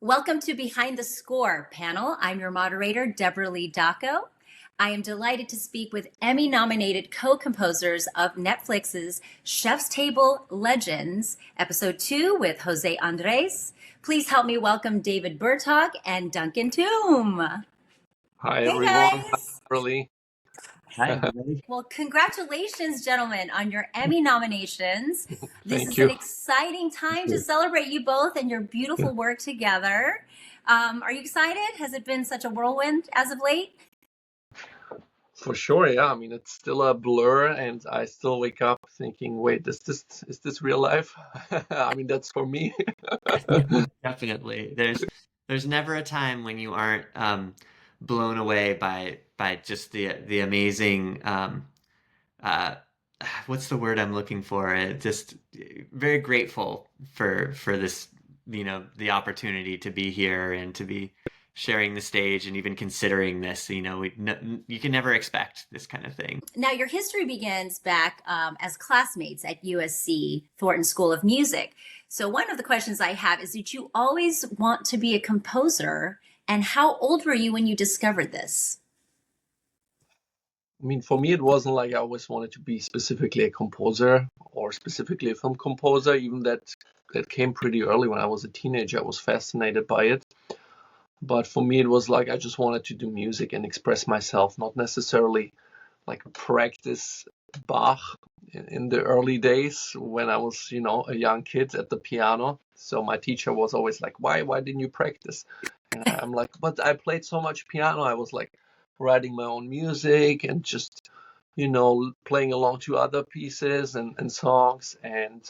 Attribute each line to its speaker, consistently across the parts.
Speaker 1: Welcome to Behind the Score panel. I'm your moderator, Debralee Daco. I am delighted to speak with Emmy-nominated co-composers of Netflix's Chef's Table Legends, Episode 2 with José Andrés. Please help me welcome David Bertok and Duncan Thum.
Speaker 2: Hi,
Speaker 1: Hey,
Speaker 2: everyone.
Speaker 1: guys.
Speaker 2: Hi, Debralee.
Speaker 3: Hi, everybody.
Speaker 1: Well, congratulations, gentlemen, on your Emmy nominations. This
Speaker 2: Thank
Speaker 1: is
Speaker 2: you.
Speaker 1: an exciting time to celebrate you both and your beautiful work together. Are you excited? Has it been such a whirlwind as of late?
Speaker 2: For sure, yeah. I mean, it's still a blur, and I still wake up thinking, wait, is this real life? I mean, that's for me.
Speaker 3: Definitely. There's never a time when you aren't blown away by just the amazing uh what's the word I'm looking for? Just very grateful for this, the opportunity to be here and to be sharing the stage and even considering this. You can never expect this kind of thing.
Speaker 1: Now, your history begins back as classmates at USC Thornton School of Music. So one of the questions I have is, did you always want to be a composer? And how old were you when you discovered this?
Speaker 2: I mean, for me, it wasn't like I always wanted to be specifically a composer or specifically a film composer. Even that came pretty early when I was a teenager. I was fascinated by it. But for me, it was like I just wanted to do music and express myself, not necessarily like practice Bach in the early days when I was, a young kid at the piano. So my teacher was always like, why didn't you practice? And I'm like, but I played so much piano. I was like writing my own music and just, playing along to other pieces and songs. And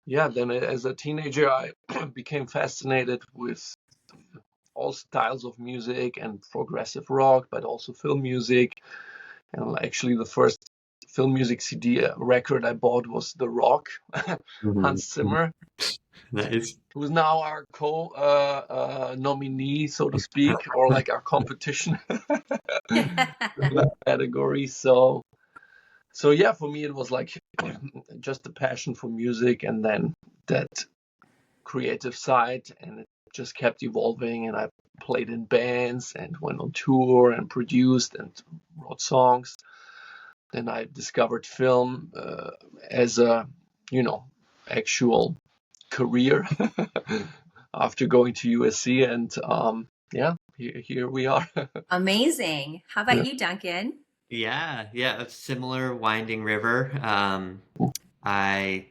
Speaker 2: then as a teenager, I became fascinated with all styles of music and progressive rock, but also film music. And actually, the first film music CD record I bought was The Rock, Hans Zimmer,
Speaker 3: Nice.
Speaker 2: who's now our nominee, so to speak, or like our competition in that category. So yeah, for me, it was like just a passion for music and then that creative side, and it just kept evolving, and I played in bands and went on tour and produced and wrote songs. Then I discovered film as a, actual career after going to USC, and here we are.
Speaker 1: Amazing. How about you, Duncan?
Speaker 3: Yeah, a similar winding river. I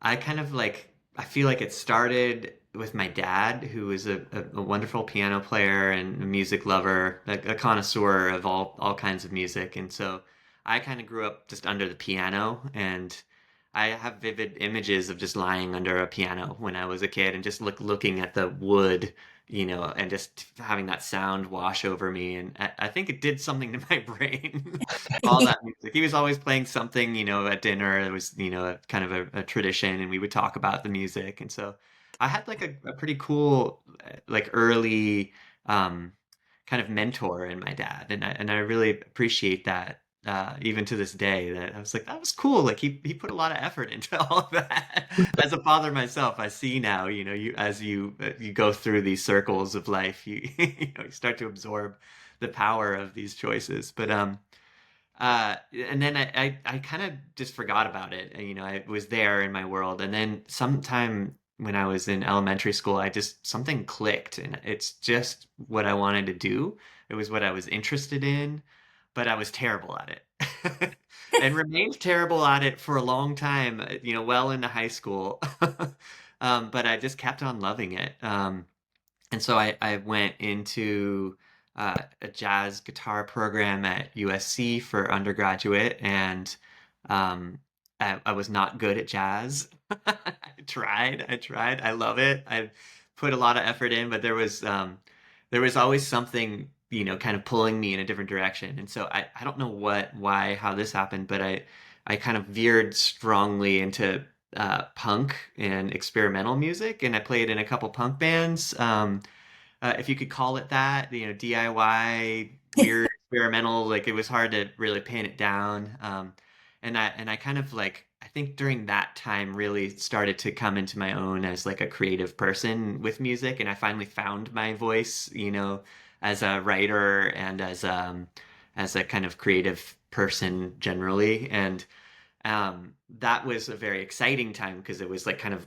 Speaker 3: kind of I feel like it started with my dad, who was a wonderful piano player and a music lover, like a connoisseur of all kinds of music. And so I kind of grew up just under the piano, and I have vivid images of just lying under a piano when I was a kid and just looking at the wood, and just having that sound wash over me. And I think it did something to my brain, all that music. He was always playing something, at dinner. It was, kind of a tradition, and we would talk about the music. And so I had like a pretty cool, early kind of mentor in my dad. And I really appreciate that. Even to this day, that I was like, that was cool. Like he put a lot of effort into all of that. As a father myself, I see now, as you go through these circles of life, you you start to absorb the power of these choices. But and then I kind of just forgot about it. I was there in my world, and then sometime when I was in elementary school, something clicked, and it's just what I wanted to do. It was what I was interested in, but I was terrible at it. And remained terrible at it for a long time, well into high school. But I just kept on loving it. And so I went into a jazz guitar program at USC for undergraduate, and I was not good at jazz. I tried. I love it. I put a lot of effort in, but there was always something, kind of pulling me in a different direction. And so I don't know how this happened, but I kind of veered strongly into punk and experimental music, and I played in a couple punk bands, if you could call it that, DIY, weird experimental. Like it was hard to really pin it down, and I kind of I think during that time really started to come into my own as like a creative person with music, and I finally found my voice, as a writer and as a kind of creative person generally. And that was a very exciting time because it was like kind of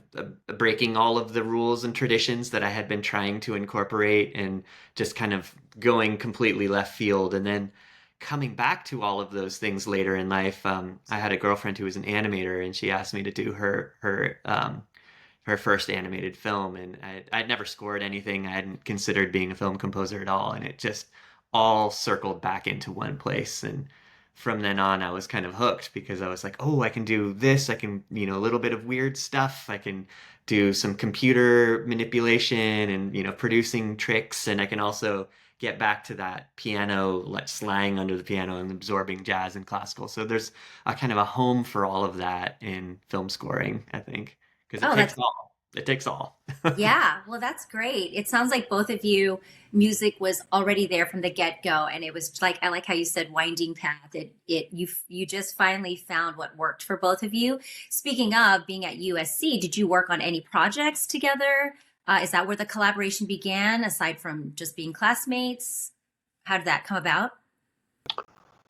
Speaker 3: breaking all of the rules and traditions that I had been trying to incorporate and just kind of going completely left field. And then coming back to all of those things later in life, I had a girlfriend who was an animator, and she asked me to do her first animated film, and I'd never scored anything. I hadn't considered being a film composer at all, and it just all circled back into one place. And from then on, I was kind of hooked because I was like, oh, I can do this. I can, a little bit of weird stuff. I can do some computer manipulation and, producing tricks. And I can also get back to that piano, like slang under the piano and absorbing jazz and classical. So there's a kind of a home for all of that in film scoring, I think, because it
Speaker 1: Oh,
Speaker 3: takes
Speaker 1: that's
Speaker 3: all. It takes all.
Speaker 1: yeah. Well, that's great. It sounds like both of you, music was already there from the get-go, and it was like I like how you said winding path. You just finally found what worked for both of you. Speaking of being at USC, did you work on any projects together? Is that where the collaboration began, aside from just being classmates? How did that come about?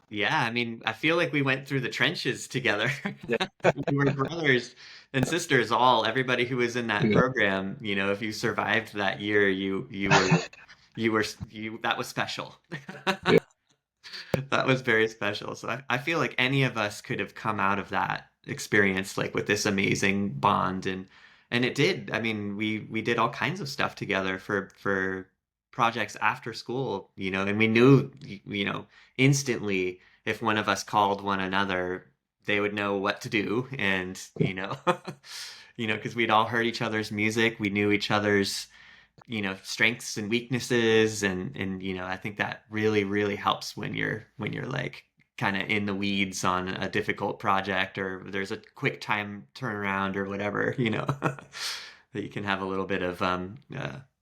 Speaker 3: Yeah, I mean, I feel like we went through the trenches together.
Speaker 2: Yeah.
Speaker 3: We were brothers and sisters, everybody who was in that
Speaker 2: Yeah.
Speaker 3: program. If you survived that year, that was special.
Speaker 2: Yeah.
Speaker 3: That was very special. So I feel like any of us could have come out of that experience like with this amazing bond, and it did. I mean, we did all kinds of stuff together for projects after school, and we knew, instantly if one of us called one another, they would know what to do. And, because we'd all heard each other's music, we knew each other's, strengths and weaknesses. And, I think that really, really helps when you're like kind of in the weeds on a difficult project, or there's a quick time turnaround or whatever, that you can have a little bit of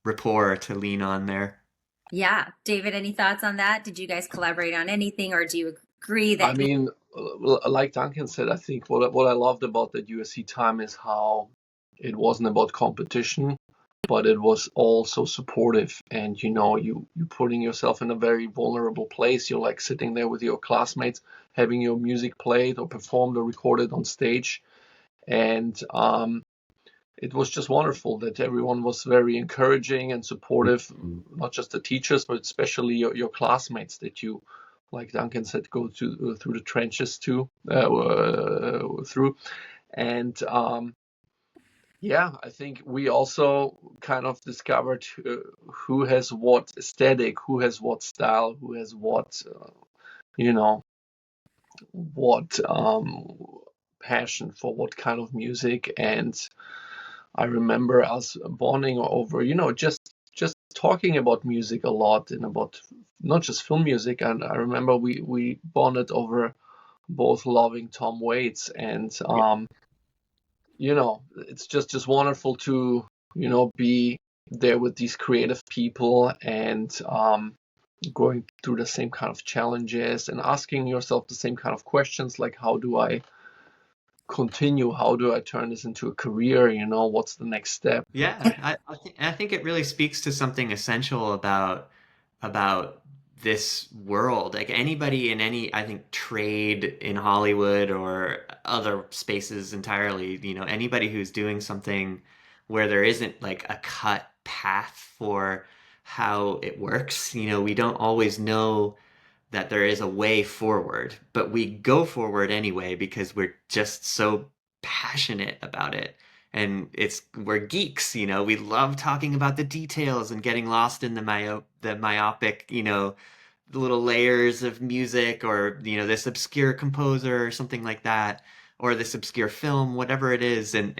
Speaker 3: rapport to lean on there.
Speaker 1: Yeah. David, any thoughts on that? Did you guys collaborate on anything, or do you agree
Speaker 2: I
Speaker 1: that
Speaker 2: mean, like Duncan said, I think what I loved about that USC time is how it wasn't about competition, but it was also supportive. And you putting yourself in a very vulnerable place. You're like sitting there with your classmates, having your music played or performed or recorded on stage, and it was just wonderful that everyone was very encouraging and supportive, not just the teachers, but especially your classmates that you, like Duncan said, go through the trenches through. And yeah, I think we also kind of discovered who has what aesthetic, who has what style, who has what passion for what kind of music. And I remember us bonding over, just talking about music a lot and about not just film music. And I remember we bonded over both loving Tom Waits, and it's just wonderful to be there with these creative people and going through the same kind of challenges and asking yourself the same kind of questions, like how do I continue, how do I turn this into a career, what's the next step.
Speaker 3: Yeah, I think it really speaks to something essential about this world. Like anybody in any, I think, trade in Hollywood or other spaces entirely, anybody who's doing something where there isn't like a cut path for how it works, we don't always know that there is a way forward, but we go forward anyway because we're just so passionate about it. And we're geeks, we love talking about the details and getting lost in the myopic, the little layers of music, or this obscure composer or something like that, or this obscure film, whatever it is, and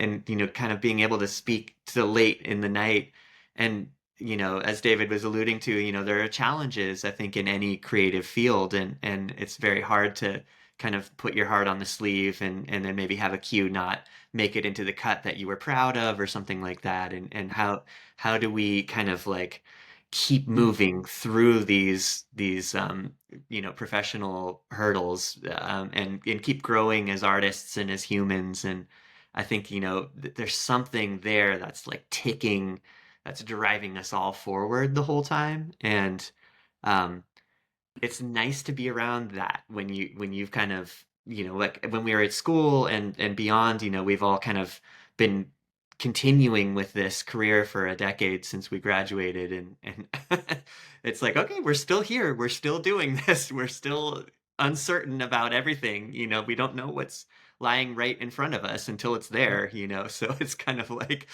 Speaker 3: kind of being able to speak to late in the night. And as David was alluding to, there are challenges, I think, in any creative field, and it's very hard to kind of put your heart on the sleeve and then maybe have a cue not make it into the cut that you were proud of or something like that. And how do we kind of like keep moving through these professional hurdles, and keep growing as artists and as humans. And I think there's something there that's like ticking, that's driving us all forward the whole time. And um, it's nice to be around that when you've kind of, like when we were at school and beyond, we've all kind of been continuing with this career for a decade since we graduated, and it's like, okay, we're still here, we're still doing this, we're still uncertain about everything. We don't know what's lying right in front of us until it's there. So it's kind of like,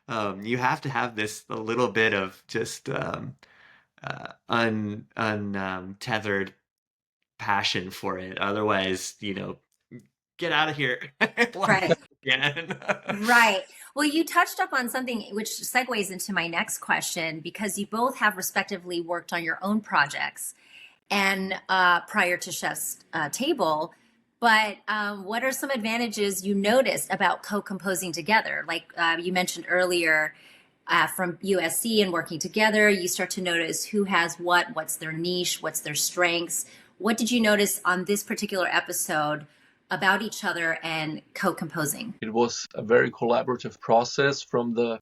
Speaker 3: you have to have this a little bit of just untethered passion for it. Otherwise, get out of here.
Speaker 1: Right.
Speaker 3: Again.
Speaker 1: Right. Well, you touched up on something which segues into my next question, because you both have respectively worked on your own projects and prior to Chef's Table. But what are some advantages you noticed about co-composing together? Like you mentioned earlier, from USC and working together, you start to notice who has what's their niche, what's their strengths. What did you notice on this particular episode about each other and co-composing?
Speaker 2: It was a very collaborative process from the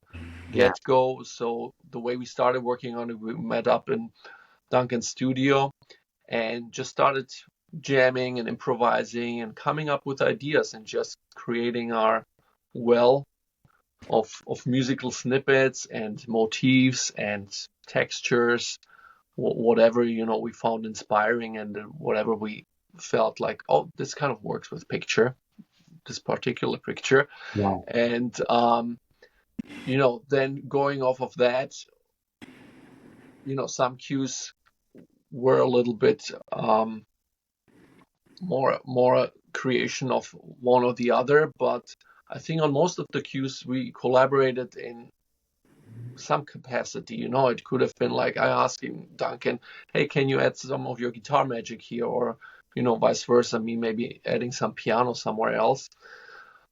Speaker 2: get-go. So the way we started working on it, we met up in Duncan's studio and just started jamming and improvising and coming up with ideas and just creating our well of musical snippets and motifs and textures, whatever we found inspiring, and whatever we felt like, oh, this kind of works with this particular picture.
Speaker 3: Yeah.
Speaker 2: And then going off of that, some cues were a little bit more creation of one or the other, but I think on most of the cues we collaborated in some capacity. It could have been like I asking Duncan, hey, can you add some of your guitar magic here? Or, vice versa, me maybe adding some piano somewhere else,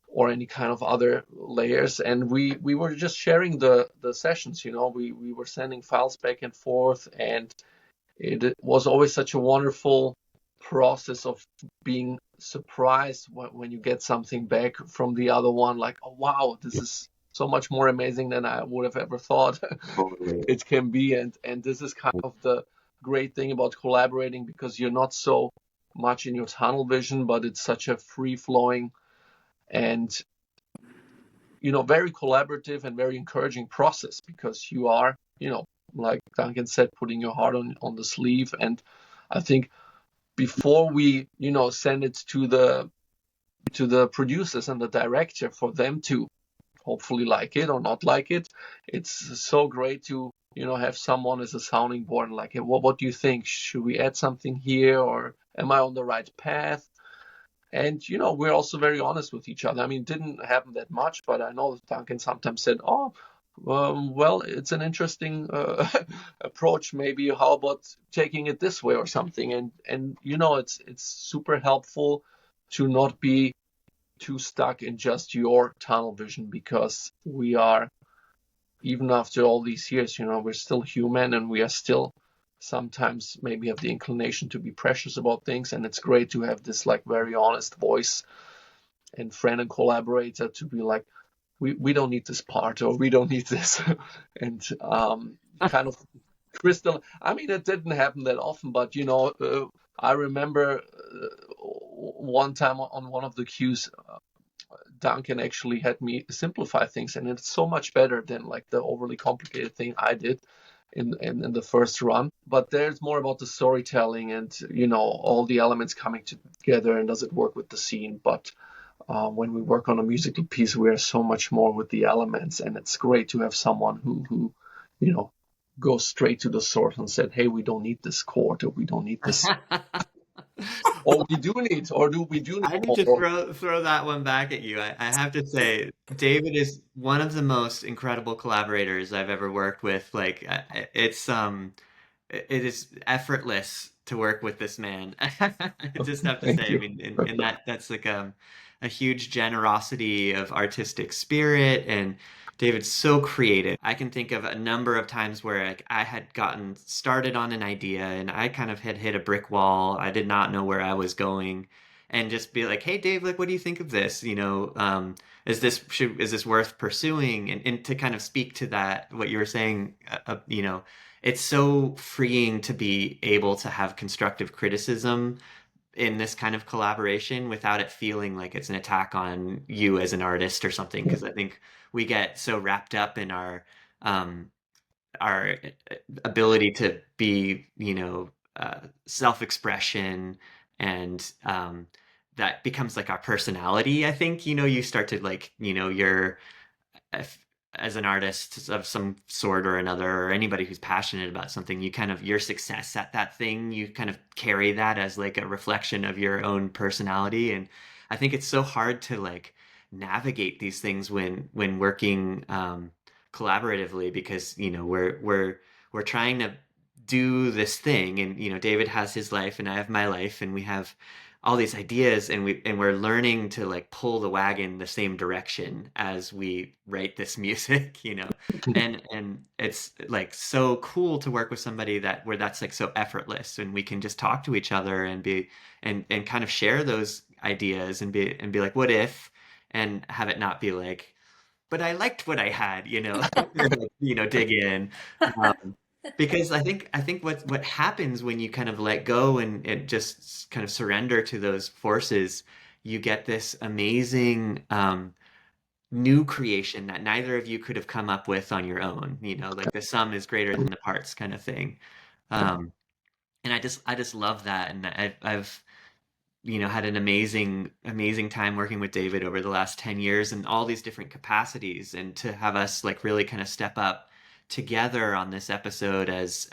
Speaker 2: or any kind of other layers. And we were just sharing the sessions, we were sending files back and forth, and it was always such a wonderful process of being surprised when you get something back from the other one, like, oh wow, this is so much more amazing than I would have ever thought it can be. And this is kind of the great thing about collaborating, because you're not so much in your tunnel vision, but it's such a free-flowing and very collaborative and very encouraging process, because you are, like Duncan said, putting your heart on the sleeve. And I think before we send it to the producers and the director for them to hopefully like it or not like it, it's so great to have someone as a sounding board and like, hey, what do you think? Should we add something here, or am I on the right path? And we're also very honest with each other. I mean, it didn't happen that much, but I know that Duncan sometimes said, oh, well, it's an interesting approach. Maybe how about taking it this way or something? And it's super helpful to not be too stuck in just your tunnel vision, because we are, even after all these years, we're still human, and we are still sometimes maybe have the inclination to be precious about things. And it's great to have this like very honest voice and friend and collaborator to be like, we don't need this part, or we don't need this. And kind of crystal. I mean, it didn't happen that often, but I remember one time on one of the cues, Duncan actually had me simplify things, and it's so much better than like the overly complicated thing I did in the first run. But there's more about the storytelling and all the elements coming together, and does it work with the scene. But when we work on a musical piece, we are so much more with the elements, and it's great to have someone who goes straight to the source and said, hey, we don't need this chord, or we don't need this. Or we do need, or do we do need?
Speaker 3: I need to throw that one back at you. I have to say, David is one of the most incredible collaborators I've ever worked with. Like, it is effortless to work with this man. I just have to say, I mean, that's like a huge generosity of artistic spirit, and David's so creative. I can think of a number of times where like I had gotten started on an idea and I kind of had hit a brick wall. I did not know where I was going, and just be like, "Hey, Dave, like, what do you think of this? Is this worth pursuing?" And to kind of speak to that, what you were saying, it's so freeing to be able to have constructive criticism in this kind of collaboration without it feeling like it's an attack on you as an artist or something. Because I think we get so wrapped up in our ability to be, self-expression, and that becomes like our personality. I think, you start to like, you're if, as an artist of some sort or another, or anybody who's passionate about something, you kind of, your success at that thing, you kind of carry that as like a reflection of your own personality. And I think it's so hard to like navigate these things when working collaboratively, because we're trying to do this thing, and David has his life and I have my life, and we have all these ideas, and we're learning to like pull the wagon the same direction as we write this music, and it's like so cool to work with somebody where that's like so effortless, and we can just talk to each other and be and kind of share those ideas and be like, what if, and have it not be like, but I liked what I had, dig in. Because I think what happens when you kind of let go and just kind of surrender to those forces, you get this amazing new creation that neither of you could have come up with on your own. Like the sum is greater than the parts kind of thing. And I just love that, and I've had an amazing time working with David over the last 10 years in all these different capacities, and to have us like really kind of step up together on this episode as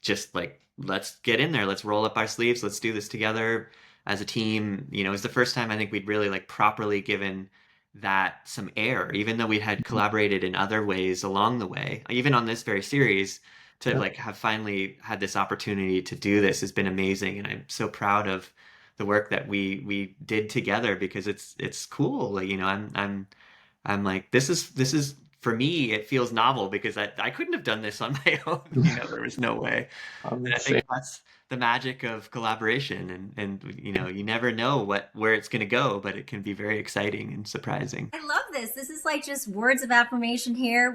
Speaker 3: just like, let's get in there, let's roll up our sleeves, let's do this together as a team. It was the first time I think we'd really like properly given that some air, even though we had collaborated in other ways along the way, even on this very series. To like have finally had this opportunity to do this has been amazing, and I'm so proud of the work that we did together, because it's cool. Like, I'm like, this is for me, it feels novel, because I couldn't have done this on my own. There was no way. And I think that's the magic of collaboration, and you never know where it's going to go, but it can be very exciting and surprising.
Speaker 1: I love this. This is like just words of affirmation here.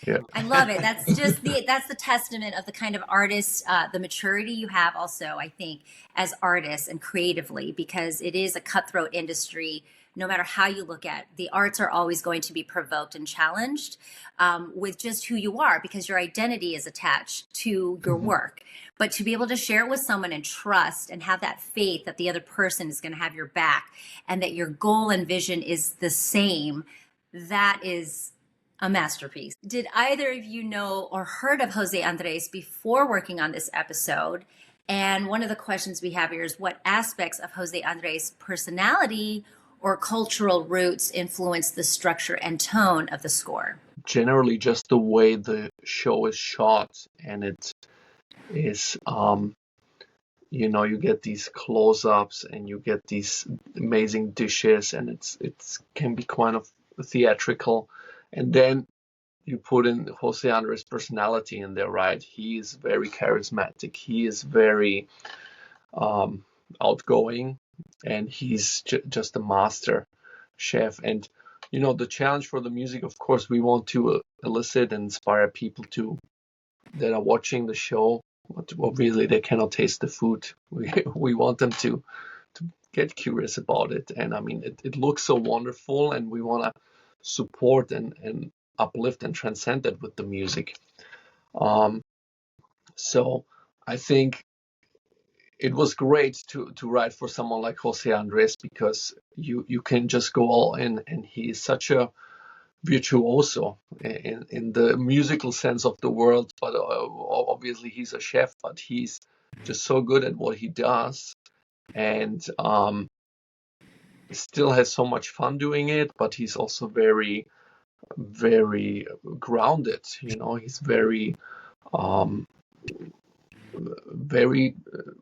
Speaker 2: Yeah.
Speaker 1: I love it. That's just that's the testament of the kind of artist, the maturity you have also, I think, as artists and creatively, because it is a cutthroat industry. No matter how you look at it, the arts are always going to be provoked and challenged with just who you are, because your identity is attached to your work. But to be able to share it with someone and trust and have that faith that the other person is going to have your back, and that your goal and vision is the same, that is a masterpiece. Did either of you know or heard of José Andrés before working on this episode? And one of the questions we have here is, what aspects of José Andrés' personality or cultural roots influence the structure and tone of the score?
Speaker 2: Generally, just the way the show is shot, and it is, you get these close-ups and you get these amazing dishes, and it can be kind of theatrical. And then you put in José Andrés' personality in there, right? He is very charismatic. He is very outgoing, and he's just a master chef. And the challenge for the music, of course, we want to elicit and inspire people that are watching the show. But obviously, they cannot taste the food. We want them to get curious about it. And I mean, it looks so wonderful, and we want to support and uplift and transcend it with the music. So I think it was great to write for someone like José Andrés, because you can just go all in, and he is such a virtuoso in the musical sense of the word. But obviously he's a chef, but he's just so good at what he does, and still has so much fun doing it. But he's also very, very grounded. He's very very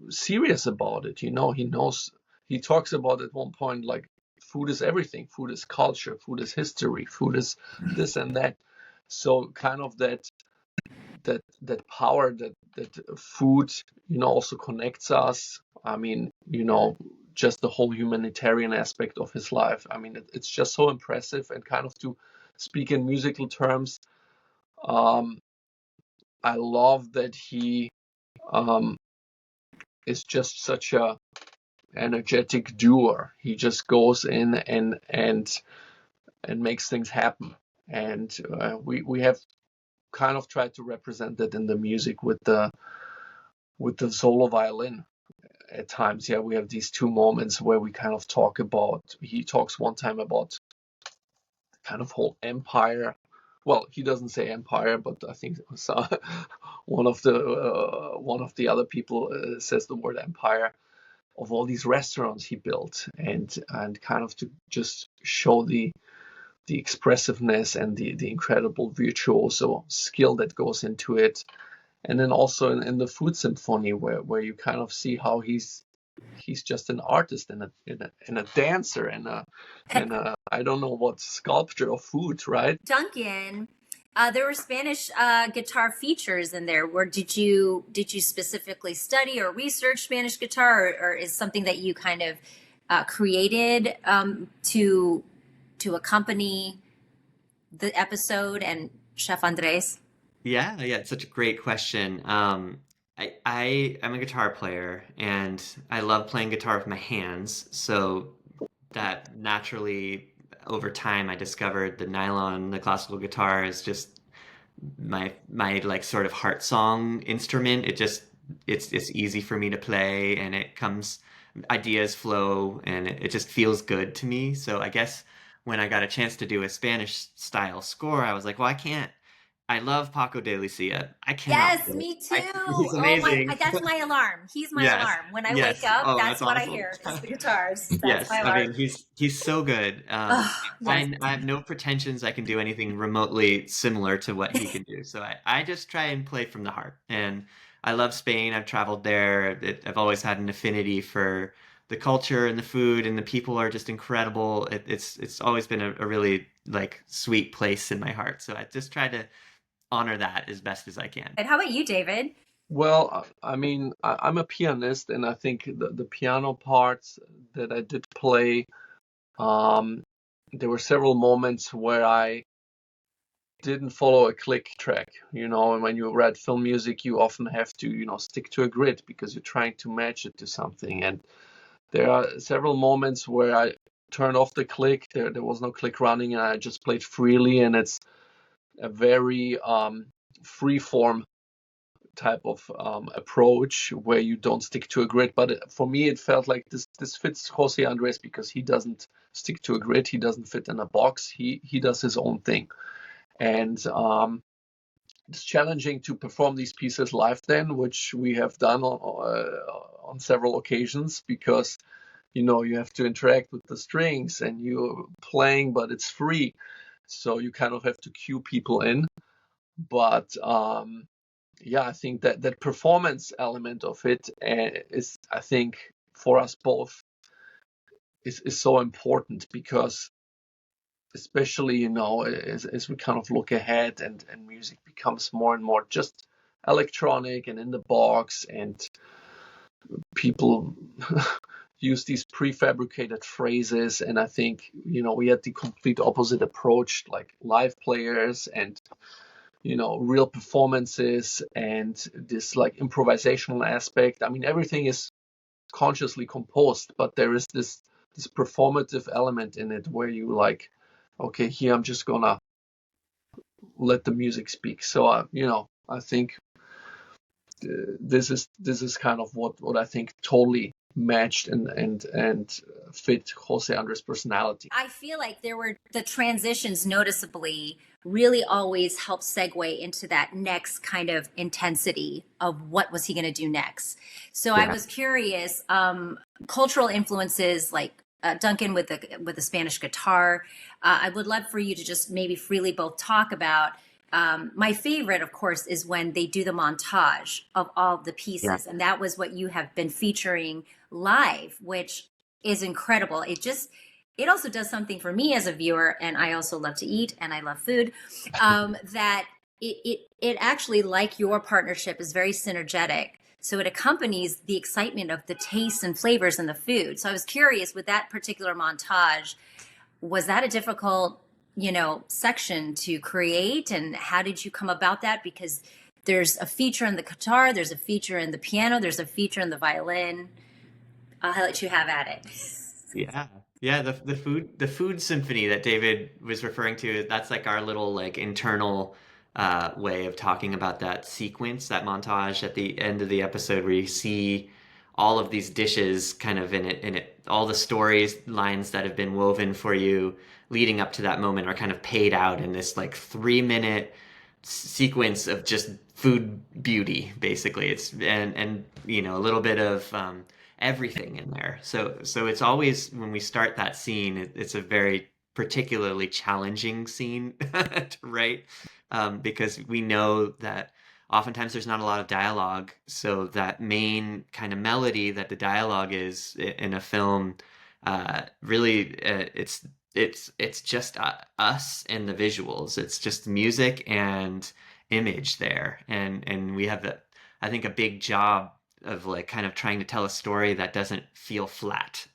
Speaker 2: serious about it. He knows. He talks about at one point, like, food is everything. Food is culture. Food is history. Food is this and that. So kind of that power that food, also connects us. I mean, just the whole humanitarian aspect of his life. I mean, it's just so impressive, and kind of to speak in musical terms, um, I love that he is just such a energetic doer. He just goes in and makes things happen. And we have kind of tried to represent that in the music with the solo violin. At times, yeah, we have these two moments where we kind of talk about. He talks one time about kind of whole empire. Well, he doesn't say empire, but I think one of the other people says the word empire, of all these restaurants he built, and kind of to just show the expressiveness and the incredible virtuoso skill that goes into it. And then also in the Food Symphony, where you kind of see how he's just an artist and a dancer and a I don't know what, sculpture of food, right?
Speaker 1: Duncan, there were Spanish guitar features in there. Did you specifically study or research Spanish guitar, or is something that you kind of created to accompany the episode and Chef Andres?
Speaker 3: Yeah, it's such a great question. I'm a guitar player and I love playing guitar with my hands. So that naturally, over time, I discovered the nylon, the classical guitar is just my like sort of heart song instrument. It's easy for me to play, and ideas flow, and it just feels good to me. So I guess when I got a chance to do a Spanish style score, I was like, well, I love Paco de Lucia. I cannot
Speaker 1: Yes,
Speaker 3: play.
Speaker 1: me too.
Speaker 3: He's
Speaker 1: Oh my,
Speaker 3: amazing.
Speaker 1: that's my alarm. He's my
Speaker 3: Yes,
Speaker 1: alarm. When I wake
Speaker 3: yes.
Speaker 1: up,
Speaker 3: Oh,
Speaker 1: that's
Speaker 3: that's
Speaker 1: what I
Speaker 3: awesome.
Speaker 1: hear is the guitars. That's
Speaker 3: Yes,
Speaker 1: my
Speaker 3: I
Speaker 1: alarm.
Speaker 3: mean he's so good.
Speaker 1: Oh, yes.
Speaker 3: I have no pretensions I can do anything remotely similar to what he can do. So I just try and play from the heart. And I love Spain. I've traveled there. I've always had an affinity for the culture and the food, and the people are just incredible. It's always been a really like sweet place in my heart. So I just try to honor that as best as I can.
Speaker 1: And how about you, David?
Speaker 2: Well, I mean, I'm a pianist, and I think the piano parts that I did play, there were several moments where I didn't follow a click track. And when you write film music, you often have to, stick to a grid because you're trying to match it to something. And there are several moments where I turned off the click. There was no click running, and I just played freely, and it's a very free form type of approach where you don't stick to a grid. But for me, it felt like this fits José Andrés because he doesn't stick to a grid. He doesn't fit in a box. He does his own thing. And it's challenging to perform these pieces live then, which we have done on several occasions, because you have to interact with the strings and you're playing, but it's free. So you kind of have to cue people in. But yeah, I think that performance element of it is, I think, for us both is so important, because especially, as we kind of look ahead and music becomes more and more just electronic and in the box, and people use these prefabricated phrases. And I think, we had the complete opposite approach, like live players and real performances and this like improvisational aspect. I mean, everything is consciously composed, but there is this performative element in it where you like, okay, here I'm just gonna let the music speak. So I think this is kind of what I think totally matched and fit José Andrés' personality.
Speaker 1: I feel like there were the transitions noticeably really always helped segue into that next kind of intensity of what was he going to do next. So I was curious, cultural influences like Duncan with the Spanish guitar. I would love for you to just maybe freely both talk about. My favorite, of course, is when they do the montage of all the pieces, and that was what you have been featuring live, which is incredible. it also does something for me as a viewer, and I also love to eat and I love food, that it actually, like your partnership, is very synergetic. So it accompanies the excitement of the tastes and flavors in the food. So I was curious, with that particular montage, was that a difficult, section to create? And how did you come about that? Because there's a feature in the guitar, there's a feature in the piano, there's a feature in the violin. I'll let you have at it.
Speaker 3: Yeah. Yeah, the food symphony that David was referring to, that's like our little like internal way of talking about that sequence, that montage at the end of the episode where you see all of these dishes kind of in it, all the stories lines that have been woven for you leading up to that moment are kind of paid out in this like 3 minute sequence of just food beauty, basically. It's and a little bit of everything in there. So it's always when we start that scene, it's a very particularly challenging scene to write, because we know that oftentimes there's not a lot of dialogue. So that main kind of melody that the dialogue is in a film, really, it's just us and the visuals. It's just music and image there, and we have I think a big job of like kind of trying to tell a story that doesn't feel flat,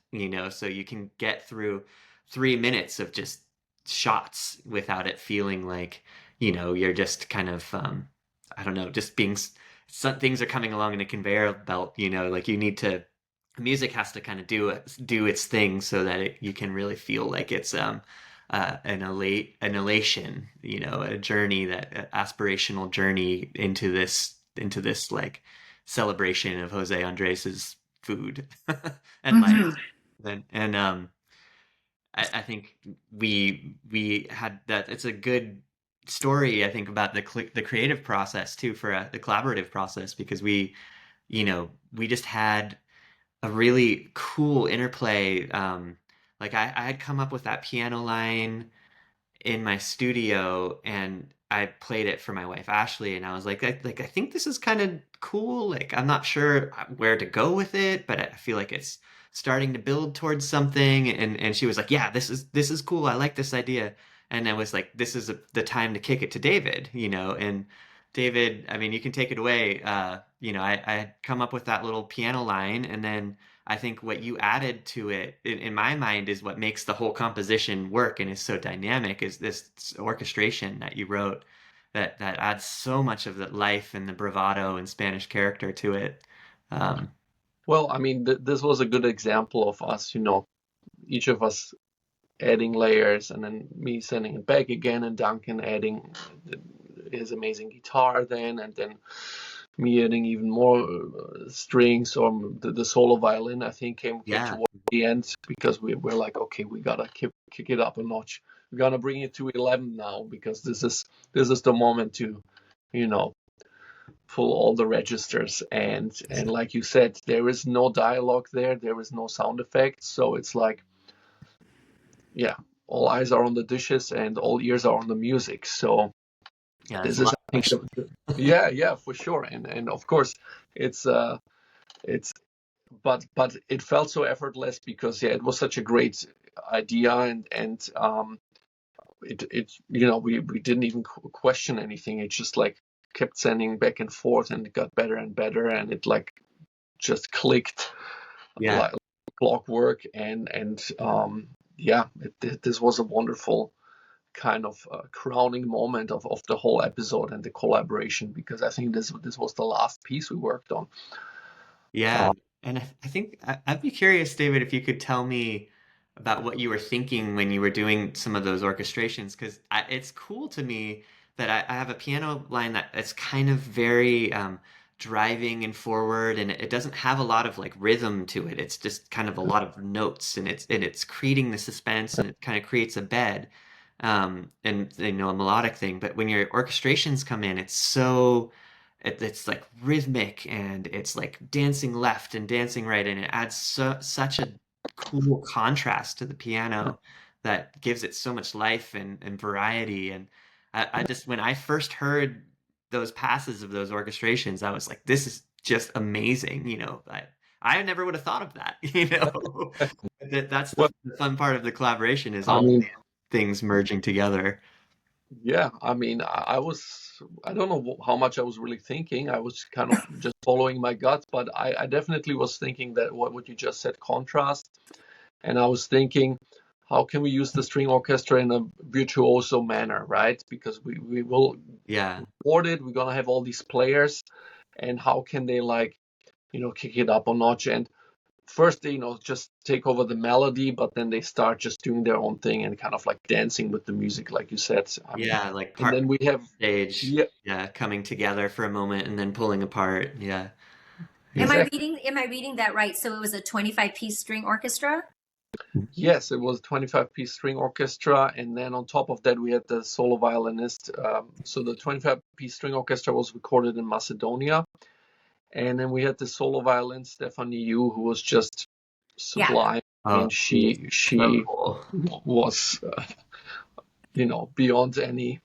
Speaker 3: so you can get through 3 minutes of just shots without it feeling like, you're just kind of, I don't know, just being, some things are coming along in a conveyor belt, like you need to, music has to kind of do its thing so that you can really feel like it's, an elation, a journey, that aspirational journey into this like celebration of José Andrés's food and life. And I think we had that. It's a good story, I think, about the creative process too, for the collaborative process, because we just had a really cool interplay. Like I had come up with that piano line in my studio, and I played it for my wife Ashley, and I was like, I think this is kind of cool. Like I'm not sure where to go with it, but I feel like it's starting to build towards something. And she was like, yeah, this is cool. I like this idea. And I was like, this is the time to kick it to David, and David, I mean, you can take it away. I had come up with that little piano line, and then I think what you added to it, in my mind, is what makes the whole composition work and is so dynamic, is this orchestration that you wrote that adds so much of the life and the bravado and Spanish character to it.
Speaker 2: Well, I mean, this was a good example of us, each of us adding layers, and then me sending it back again, and Duncan adding his amazing guitar then, and then me adding even more strings, or the solo violin, I think, came
Speaker 3: Yeah.
Speaker 2: towards the end, because we're like, okay, we gotta kick it up a notch. We're gonna bring it to 11 now, because this is the moment to, pull all the registers, and like you said, there is no dialogue there is no sound effects, so it's like, yeah, all eyes are on the dishes and all ears are on the music. So
Speaker 3: Yeah,
Speaker 2: this
Speaker 3: there's a
Speaker 2: is,
Speaker 3: lot
Speaker 2: I
Speaker 3: of
Speaker 2: think, yeah, for sure, and of course, it's it's but it felt so effortless, because it was such a great idea, and it we didn't even question anything. It just like kept sending back and forth, and it got better and better, and it like just clicked
Speaker 3: yeah.
Speaker 2: like clockwork, and yeah, this was a wonderful kind of crowning moment of the whole episode and the collaboration, because I think this was the last piece we worked on.
Speaker 3: Yeah, and I think I'd be curious, David, if you could tell me about what you were thinking when you were doing some of those orchestrations, because it's cool to me that I have a piano line that it's kind of very driving and forward, and it doesn't have a lot of like rhythm to it. It's just kind of a lot of notes, and it's creating the suspense, and it kind of creates a bed, and a melodic thing. But when your orchestrations come in, it's like rhythmic, and it's like dancing left and dancing right, and it adds such a cool contrast to the piano that gives it so much life and variety. And I just, when I first heard those passes of those orchestrations, I was like, this is just amazing. I never would have thought of that, you know. That's
Speaker 2: Well,
Speaker 3: the fun part of the collaboration is
Speaker 2: I
Speaker 3: all
Speaker 2: mean,
Speaker 3: things merging together.
Speaker 2: yeah, I mean, I don't know how much I was really thinking. I was kind of just following my gut, but I definitely was thinking that what you just said, contrast. And I was thinking, how can we use the string orchestra in a virtuoso manner, right? Because we will
Speaker 3: Yeah.
Speaker 2: record it, we're gonna have all these players, and how can they like, kick it up a notch? And first they, just take over the melody, but then they start just doing their own thing and kind of like dancing with the music, like you said. I mean,
Speaker 3: Yeah, like
Speaker 2: and then we have,
Speaker 3: stage,
Speaker 2: yeah,
Speaker 3: yeah, coming together for a moment and then pulling apart. Yeah. Yeah.
Speaker 2: exactly.
Speaker 1: Am I reading that right? So it was a 25-piece string orchestra?
Speaker 2: Yes, it was a 25-piece string orchestra, and then on top of that, we had the solo violinist. So the 25-piece string orchestra was recorded in Macedonia, and then we had the solo violin Stephanie Yu, who was just
Speaker 1: Yeah.
Speaker 2: sublime. I mean,
Speaker 3: Oh,
Speaker 2: she
Speaker 3: so cool.
Speaker 2: was, beyond any,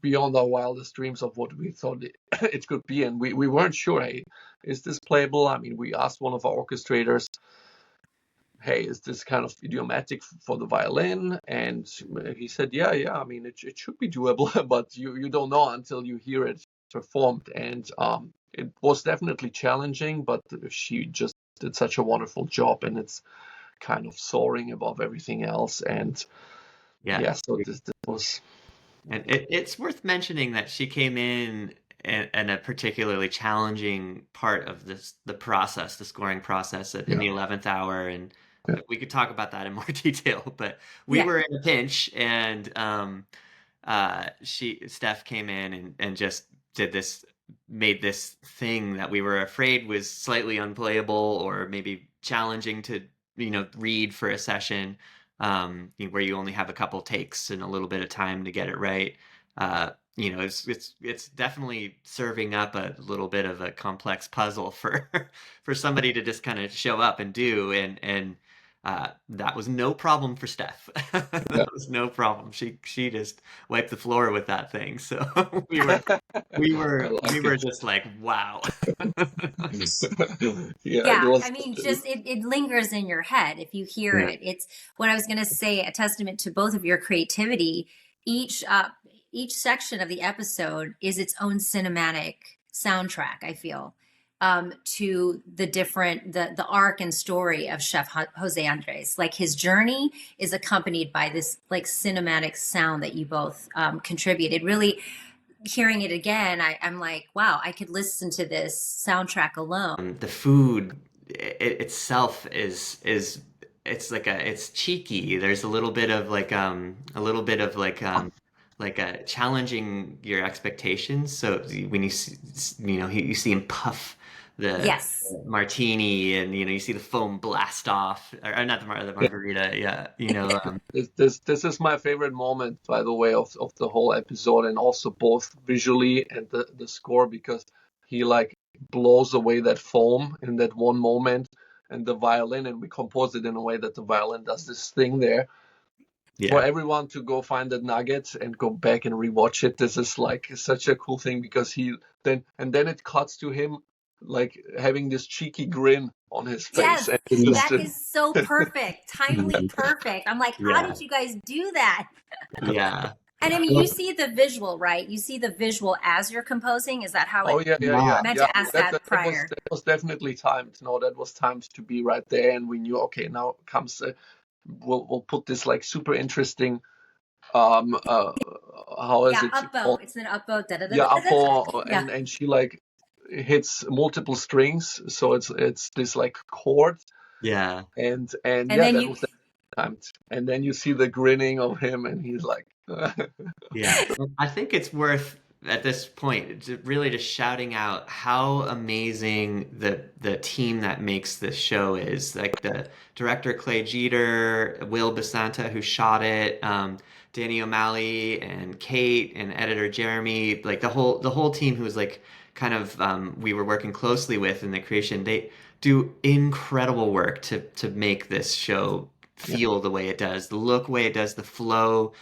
Speaker 2: beyond our wildest dreams of what we thought it could be, and we weren't sure. Hey, is this playable? I mean, we asked one of our orchestrators, hey, is this kind of idiomatic for the violin? And he said, yeah. I mean, it should be doable, but you don't know until you hear it performed. And it was definitely challenging, but she just did such a wonderful job, and it's kind of soaring above everything else. And
Speaker 3: Yeah.
Speaker 2: so this was.
Speaker 3: And it's worth mentioning that she came in a particularly challenging part of the process, the scoring process in the 11th hour. And we could talk about that in more detail, but we were in a pinch, and Steph came in and just made this thing that we were afraid was slightly unplayable or maybe challenging to, read for a session, where you only have a couple takes and a little bit of time to get it right. It's definitely serving up a little bit of a complex puzzle for for somebody to just kind of show up and do, and that was no problem for Steph. That was no problem. She just wiped the floor with that thing. So we were just like, wow.
Speaker 2: It was.
Speaker 1: I mean, just it lingers in your head if you hear it. It's what I was going to say, a testament to both of your creativity. Each section of the episode is its own cinematic soundtrack, I feel, to the arc and story of Chef José Andrés. Like, his journey is accompanied by this like cinematic sound that you both contributed. Really, hearing it again, I'm like, wow, I could listen to this soundtrack alone.
Speaker 3: The food itself is it's cheeky. There's a little bit of like challenging your expectations. So when you see, you see him puff the
Speaker 1: Yes.
Speaker 3: martini, and you see the foam blast off, or not the margarita. Yeah,
Speaker 2: This is my favorite moment, by the way, of the whole episode, and also both visually and the score, because he like blows away that foam in that one moment, and the violin, and we compose it in a way that the violin does this thing there.
Speaker 3: yeah.
Speaker 2: For everyone to go find the nuggets and go back and rewatch it, this is like such a cool thing, because then it cuts to him like having this cheeky grin on his face.
Speaker 1: Yes,
Speaker 2: And
Speaker 1: that is so perfect, timely perfect. I'm like, how did you guys do that?
Speaker 3: Yeah.
Speaker 1: And I mean, you see the visual, right? You see the visual as you're composing. Is that how it?
Speaker 2: Oh yeah.
Speaker 1: I meant to ask that prior.
Speaker 2: That was definitely timed. No, that was timed to be right there, and we knew, okay, now comes. We'll put this like super interesting. How is it?
Speaker 1: Upbow. It's an upbow.
Speaker 2: Yeah, upbow, and she like hits multiple strings, so it's this like chord.
Speaker 3: Yeah.
Speaker 2: And that was timed. And then you see the grinning of him, and he's like.
Speaker 3: Yeah, I think it's worth at this point really just shouting out how amazing the team that makes this show is. Like the director Clay Jeter, Will Basanta, who shot it, Danny O'Malley and Kate, and editor Jeremy. Like the whole team who was like kind of we were working closely with in the creation. They do incredible work to make this show feel the way it does, the look way it does, the flow.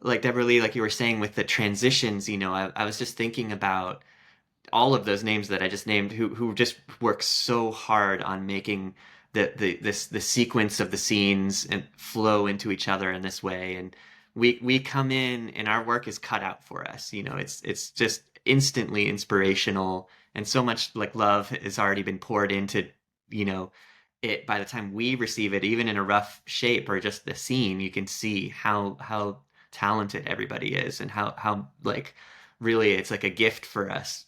Speaker 3: Like Debralee, like you were saying with the transitions, I was just thinking about all of those names that I just named, who just work so hard on making the sequence of the scenes and flow into each other in this way. And we come in and our work is cut out for us. It's just instantly inspirational, and so much like love has already been poured into, it. By the time we receive it, even in a rough shape or just the scene, you can see how talented everybody is, and how like really it's like a gift for us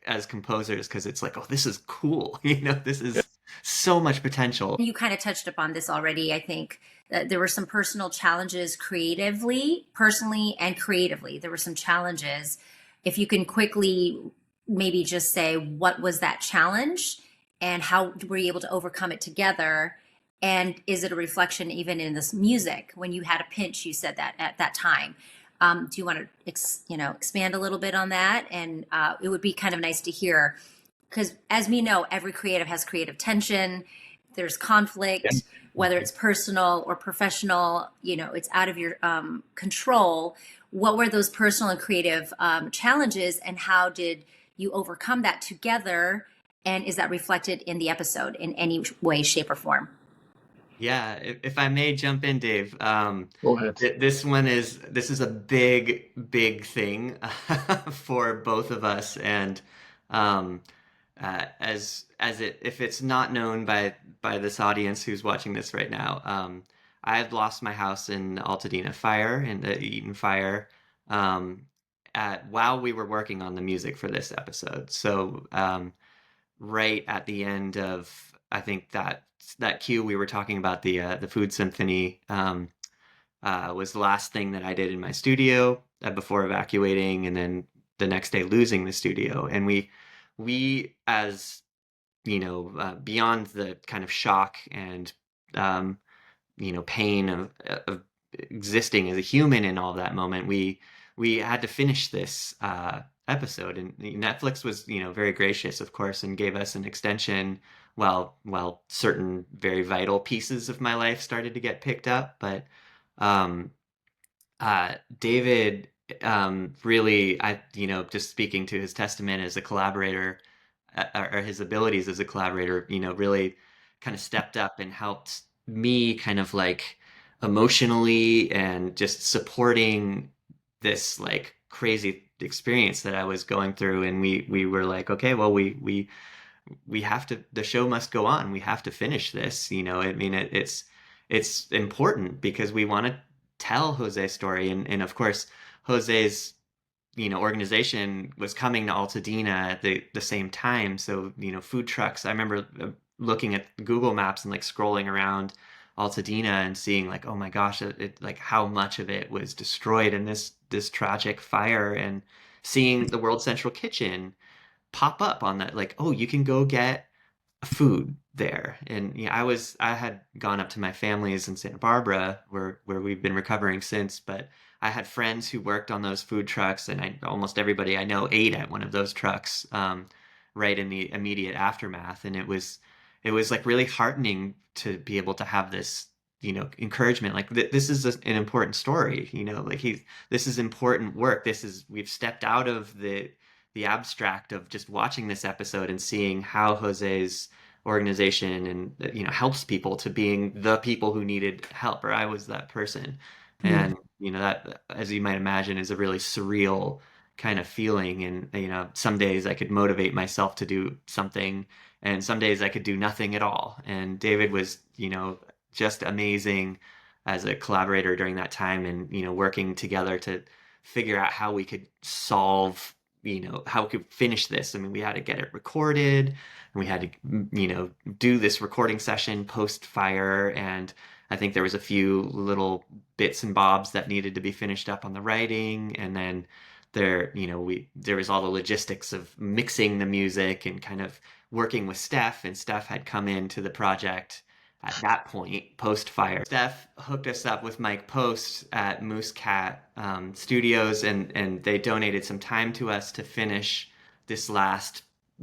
Speaker 3: as composers, because it's like, oh, this is cool. This is so much potential.
Speaker 1: You kind of touched upon this already. I think that there were some personal challenges personally and creatively. There were some challenges. If you can quickly maybe just say, what was that challenge and how were you able to overcome it together? And is it a reflection even in this music? When you had a pinch, you said that at that time. Do you want to, expand a little bit on that? And it would be kind of nice to hear, because as we know, every creative has creative tension. There's conflict, whether it's personal or professional, it's out of your control. What were those personal and creative challenges, and how did you overcome that together? And is that reflected in the episode in any way, shape, or form?
Speaker 3: Yeah, if I may jump in, Dave.
Speaker 2: Go ahead.
Speaker 3: This is a big thing for both of us, and if it's not known by this audience who's watching this right now, I had lost my house in the Altadena fire, in the Eaton fire, while we were working on the music for this episode. So right at the end of, I think that cue we were talking about, the Food Symphony, was the last thing that I did in my studio before evacuating, and then the next day losing the studio. And we as beyond the kind of shock and pain of existing as a human in all that moment, we had to finish this episode, and Netflix was very gracious, of course, and gave us an extension while certain very vital pieces of my life started to get picked up. But David, really, just speaking to his testament as a collaborator, or his abilities as a collaborator, really kind of stepped up and helped me kind of like emotionally, and just supporting this like crazy experience that I was going through. And we were like, okay, well, we have to, the show must go on. We have to finish this. I mean, it's important because we want to tell Jose's story. And of course, Jose's, organization was coming to Altadena at the same time. So, food trucks, I remember looking at Google Maps and like scrolling around Altadena and seeing like, oh my gosh, like how much of it was destroyed in this tragic fire, and seeing the World Central Kitchen pop up on that, like, oh, you can go get food there. And I had gone up to my family's in Santa Barbara, where we've been recovering since, but I had friends who worked on those food trucks, and almost everybody I know ate at one of those trucks right in the immediate aftermath. And it was like really heartening to be able to have this encouragement, like this is an important story, like this is important work. We've stepped out of the abstract of just watching this episode and seeing how Jose's organization and helps people, to being the people who needed help, or I was that person. And that, as you might imagine, is a really surreal kind of feeling. And some days I could motivate myself to do something, and some days I could do nothing at all. And David was just amazing as a collaborator during that time, and working together to figure out how we could solve, how we could finish this. I mean, we had to get it recorded, and we had to do this recording session post fire, and I think there was a few little bits and bobs that needed to be finished up on the writing. And then there was all the logistics of mixing the music and kind of working with Steph, and Steph had come into the project at that point, post-fire. Steph hooked us up with Mike Post at Moose Cat Studios, and they donated some time to us to finish this last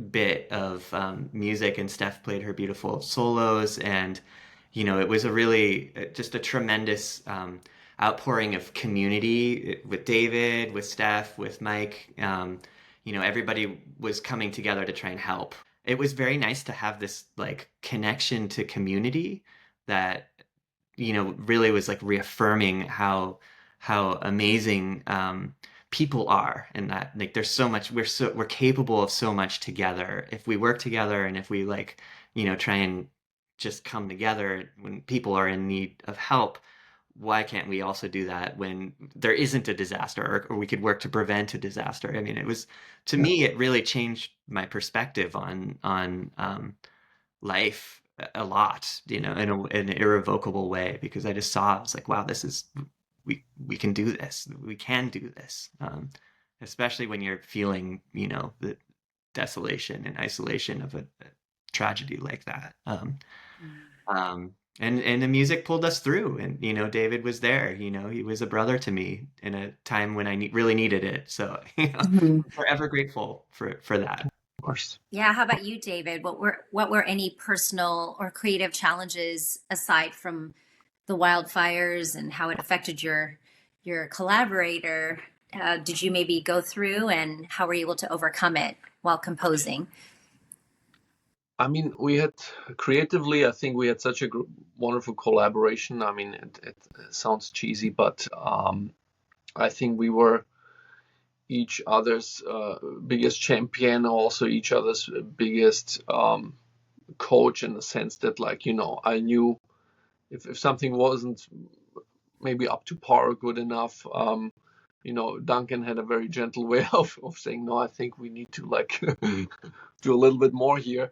Speaker 3: bit of music, and Steph played her beautiful solos, and it was just a tremendous outpouring of community with David, with Steph, with Mike. everybody was coming together to try and help. It was very nice to have this like connection to community that, really was like reaffirming how amazing people are, and that like there's so much, we're capable of so much together if we work together, and if we like, try and just come together when people are in need of help. Why can't we also do that when there isn't a disaster, or we could work to prevent a disaster? I mean, to me, it really changed my perspective on life a lot, in an irrevocable way, because I just saw, I was like, wow, we can do this. We can do this. Especially when you're feeling, the desolation and isolation of a tragedy like that. And the music pulled us through, and David was there. He was a brother to me in a time when I really needed it. So I'm forever grateful for that.
Speaker 2: Of course.
Speaker 1: Yeah. How about you, David? What were any personal or creative challenges aside from the wildfires and how it affected your collaborator? Did you maybe go through, and how were you able to overcome it while composing?
Speaker 2: I mean, we had creatively, I think we had such a wonderful collaboration. I mean, it sounds cheesy, but I think we were each other's biggest champion, also each other's biggest coach, in the sense that, like, I knew if something wasn't maybe up to par or good enough, Duncan had a very gentle way of saying, no, I think we need to like do a little bit more here,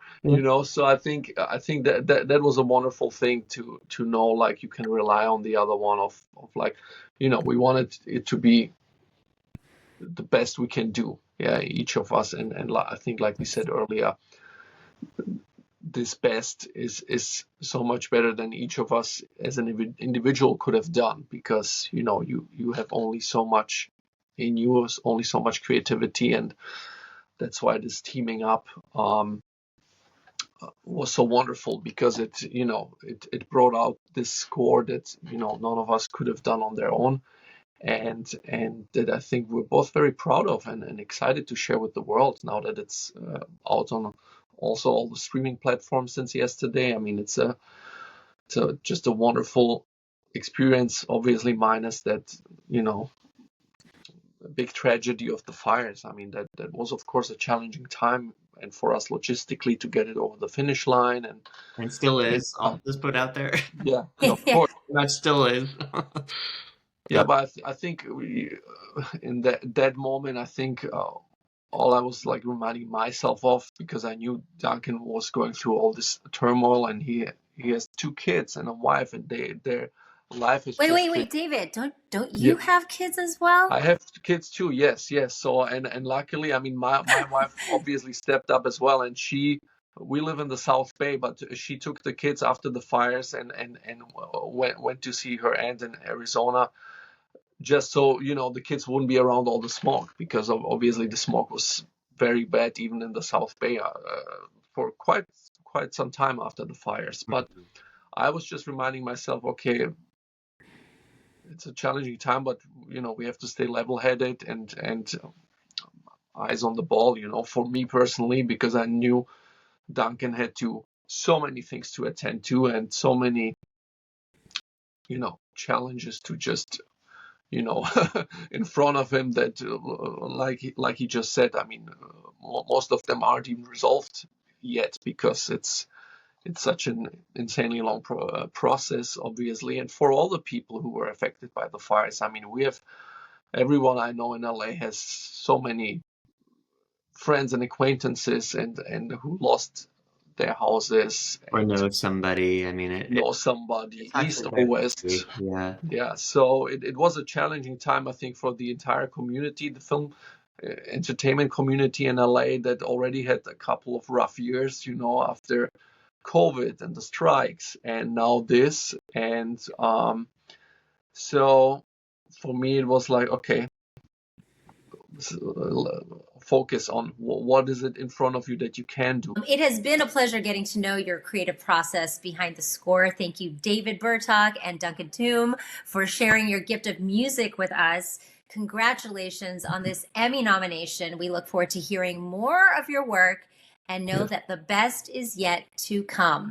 Speaker 2: So I think that was a wonderful thing to know, like, you can rely on the other one of like, we wanted it to be the best we can do, each of us, and I think, like we said earlier, this best is so much better than each of us as an individual could have done, because you have only so much in you, only so much creativity, and that's why this teaming up was so wonderful, because it brought out this score that none of us could have done on their own, and that I think we're both very proud of, and excited to share with the world now that it's out on also all the streaming platforms since yesterday. I mean, it's just a wonderful experience, obviously minus that, a big tragedy of the fires. I mean, that was, of course, a challenging time, and for us logistically to get it over the finish line,
Speaker 3: and still is. I'll just put out there.
Speaker 2: Yeah, of course.
Speaker 3: That still is.
Speaker 2: Yeah, but I think in that moment, I think all I was like reminding myself of, because I knew Duncan was going through all this turmoil, and he has 2 kids and a wife, and their life is
Speaker 1: Wait, David, don't you have kids as well?
Speaker 2: I have kids too. Yes. So and luckily, I mean, my wife obviously stepped up as well, and we live in the South Bay, but she took the kids after the fires and went to see her aunt in Arizona, just so the kids wouldn't be around all the smoke, because obviously the smoke was very bad even in the South Bay for quite some time after the fires. But I was just reminding myself, okay, it's a challenging time, but we have to stay level-headed and eyes on the ball, for me personally, because I knew Duncan had so many things to attend to, and so many challenges to just in front of him, that like he just said, I mean, most of them aren't even resolved yet, because it's such an insanely long process, obviously. And for all the people who were affected by the fires, I mean, everyone I know in LA has so many friends and acquaintances and who lost their houses,
Speaker 3: or know somebody. I mean,
Speaker 2: somebody east or west. Yeah. So it was a challenging time, I think, for the entire community, the film entertainment community in LA, that already had a couple of rough years, after COVID and the strikes, and now this. And so for me, it was like, okay, focus on what is it in front of you that you can do.
Speaker 1: It has been a pleasure getting to know your creative process behind the score. Thank you, David Bertok and Duncan Thum, for sharing your gift of music with us. Congratulations on this Emmy nomination. We look forward to hearing more of your work and know that the best is yet to come.